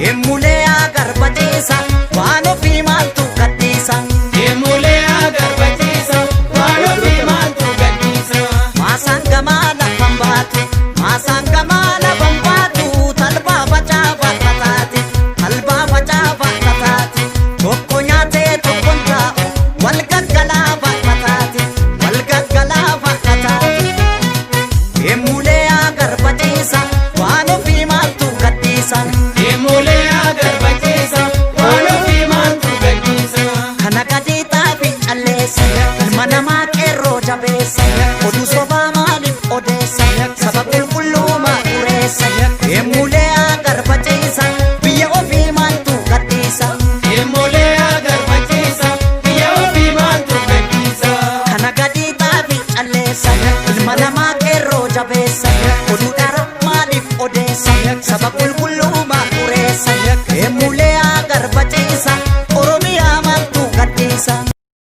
Emulee agarbachiisa waan ofii maaltu gadhiisa. Emulee agarbachiisa waan ofii maaltu gadhiisa. Maasaan gamaa lafan baatu maasaan gamaa lafan baatu talbaa facaafa tataati talbaa facaafa tataati tokko nyaatee tokko taa'u wal gaggalaafa tataati wal gaggalaafa tataati. Emulee agarbachiisa waan ofii maaltu gadhiisa. Emulee agarbachiisa waan ofii maaltu gadhiisa. Kana gadi xaafi calleessa ilma namaa qeerroo jabeessa oduu sobaa maaliif odeessa saba qulqulluumaa dureessa. Emulee agarbachiisa biyya ofii maaltu gadhiisa. Emulee agarbachiisa biyya ofii maaltu gadhiisa. Kana gadi xaafi calleessa ilma namaa qeerroo jabeessa oduu dhara maaliif odeessa saba qulqulluumaa dureessa. Emulee agarbachiisa